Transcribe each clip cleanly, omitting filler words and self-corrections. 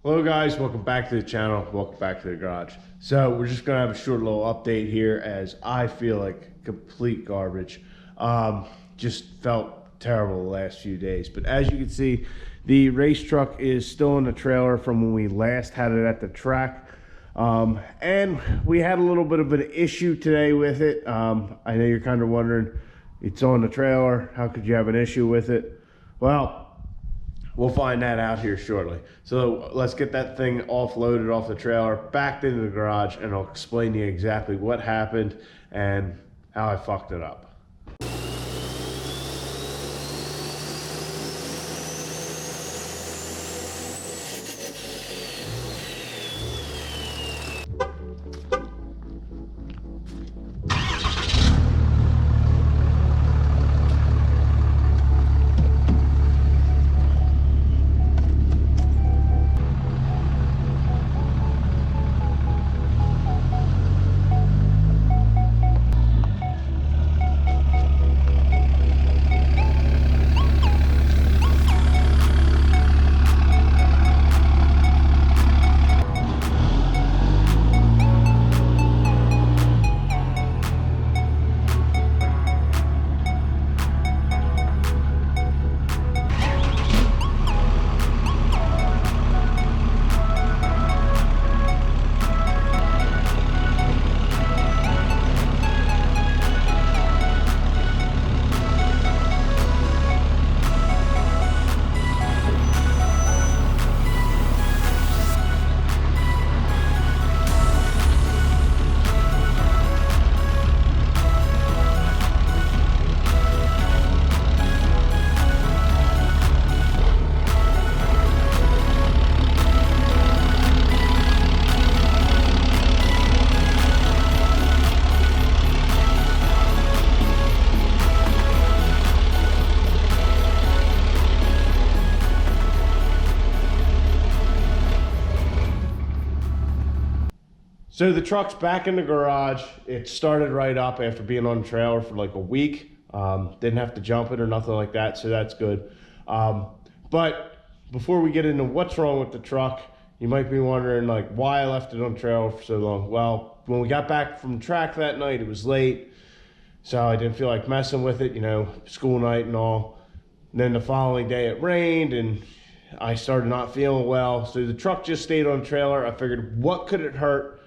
Hello guys, welcome back to the channel, welcome back to the garage. So we're just gonna have a short little update here as I feel like complete garbage. Just felt terrible the last few days. But as you can see, the race truck is still in the trailer from when we last had it at the track. And we had a little bit of an issue today with it. I know you're kind of wondering, it's on the trailer, how could you have an issue with it? Well, we'll find that out here shortly. So let's get that thing offloaded off the trailer, backed into the garage, and I'll explain to you exactly what happened and how I fucked it up. So the truck's back in the garage. It started right up after being on the trailer for like a week. Didn't have to jump it or nothing like that, so that's good. But before we get into what's wrong with the truck, you might be wondering like why I left it on the trailer for so long. Well, when we got back from track that night, it was late, so I didn't feel like messing with it, you know, school night and all. And then the following day it rained and I started not feeling well, so the truck just stayed on the trailer. I figured, what could it hurt?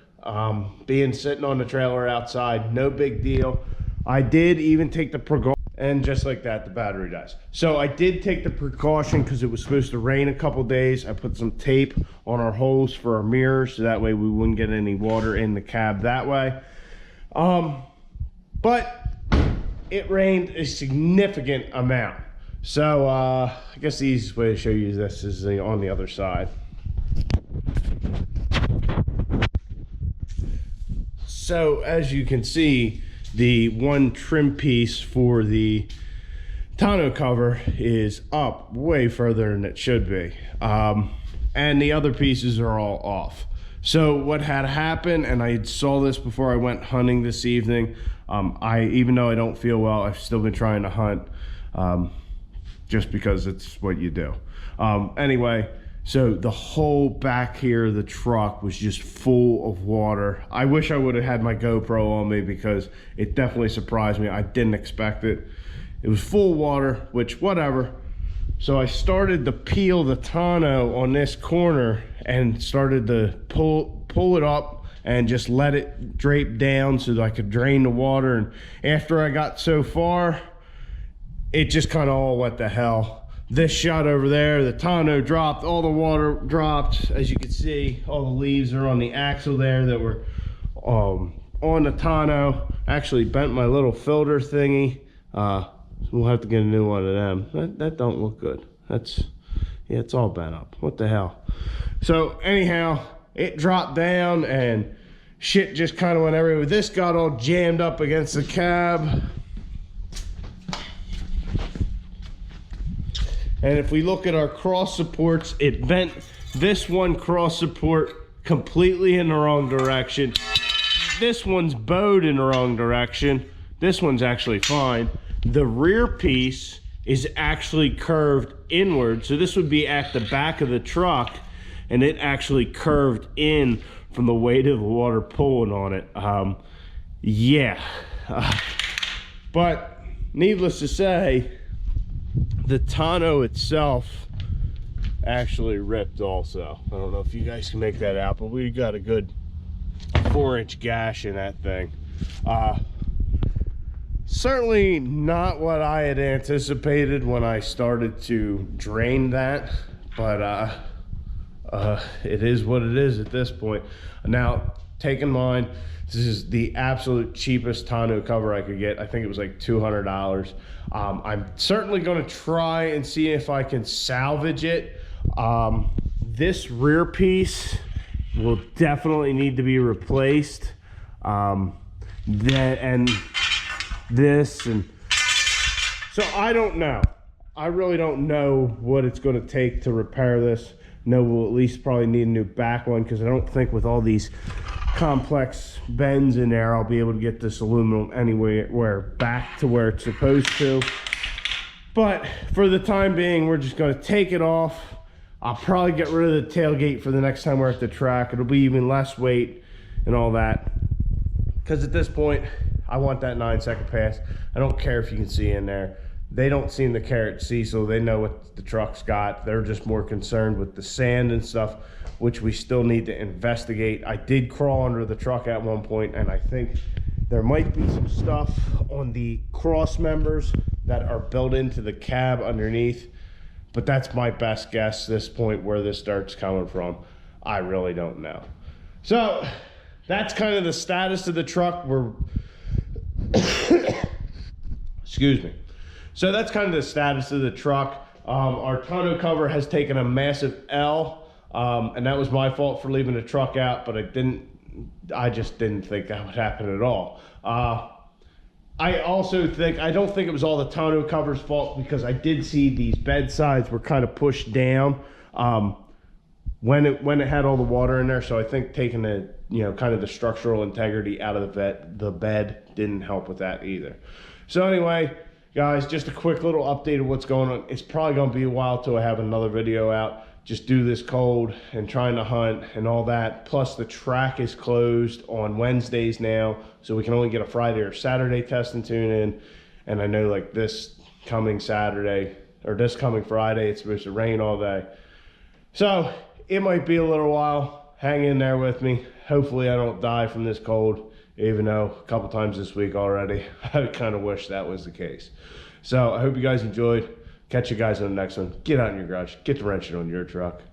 Being sitting on the trailer outside, no big deal. I did even take the precaution, and just like that, the battery dies. So I did take the precaution because it was supposed to rain a couple days. I put some tape on our holes for our mirrors so that way we wouldn't get any water in the cab that way. But it rained a significant amount. So I guess the easiest way to show you this is on the other side. So as you can see, the one trim piece for the tonneau cover is up way further than it should be. And the other pieces are all off. So what had happened, and I saw this before I went hunting this evening, even though I don't feel well, I've still been trying to hunt just because it's what you do. Anyway, so the whole back here of the truck was just full of water. I wish I would have had my GoPro on me because it definitely surprised me. I didn't expect it. It was full of water, which whatever. So I started to peel the tonneau on this corner and started to pull it up and just let it drape down so that I could drain the water. And after I got so far, it just kind of all went to hell. This shot over there, the tonneau dropped, all the water dropped. As you can see, all the leaves are on the axle there that were on the tonneau. Actually bent my little filter thingy. We'll have to get a new one of them. That don't look good. Yeah, it's all bent up. What the hell? So anyhow, it dropped down and shit just kind of went everywhere. This got all jammed up against the cab. And if we look at our cross supports, it bent this one cross support completely in the wrong direction. This one's bowed in the wrong direction. This one's actually fine. The rear piece is actually curved inward. So this would be at the back of the truck. and it actually curved in from the weight of the water pulling on it. Yeah. But needless to say, the tonneau itself actually ripped also. I don't know if you guys can make that out, but we got a good 4-inch gash in that thing. Certainly not what I had anticipated when I started to drain that, but it is what it is at this point. Now, take in mind, this is the absolute cheapest tonneau cover I could get. I think it was like $200. I'm certainly going to try and see if I can salvage it. This rear piece will definitely need to be replaced. And so I don't know. I really don't know what it's going to take to repair this. No, we'll at least probably need a new back one, because I don't think with all these complex bends in there I'll be able to get this aluminum anywhere back to where it's supposed to. But for the time being, we're just going to take it off. I'll probably get rid of the tailgate for the next time we're at the track. It'll be even less weight and all that, because at this point I want that 9-second pass. I don't care if you can see in there. They don't seem to care at Cecil. They know what the truck's got. They're just more concerned with the sand and stuff, which we still need to investigate. I did crawl under the truck at one point, and I think there might be some stuff on the cross members that are built into the cab underneath, but that's my best guess at this point where this dirt's coming from. I really don't know. So that's kind of the status of the truck. We're excuse me. So that's kind of the status of the truck. Our tonneau cover has taken a massive L, and that was my fault for leaving the truck out, but I just didn't think that would happen at all. I also think, I don't think it was all the tonneau cover's fault, because I did see these bed sides were kind of pushed down when it had all the water in there. So I think taking the, kind of the structural integrity out of the bed didn't help with that either. So anyway, guys, just a quick little update of what's going on. It's probably going to be a while till I have another video out. Just due to this cold and trying to hunt and all that. Plus the track is closed on Wednesdays now, so we can only get a Friday or Saturday test and tune in. And I know like this coming Saturday or this coming Friday, it's supposed to rain all day. So it might be a little while. Hang in there with me. Hopefully I don't die from this cold, even though a couple times this week already, I kind of wish that was the case. So I hope you guys enjoyed. Catch you guys on the next one. Get out in your garage. Get to wrenching on your truck.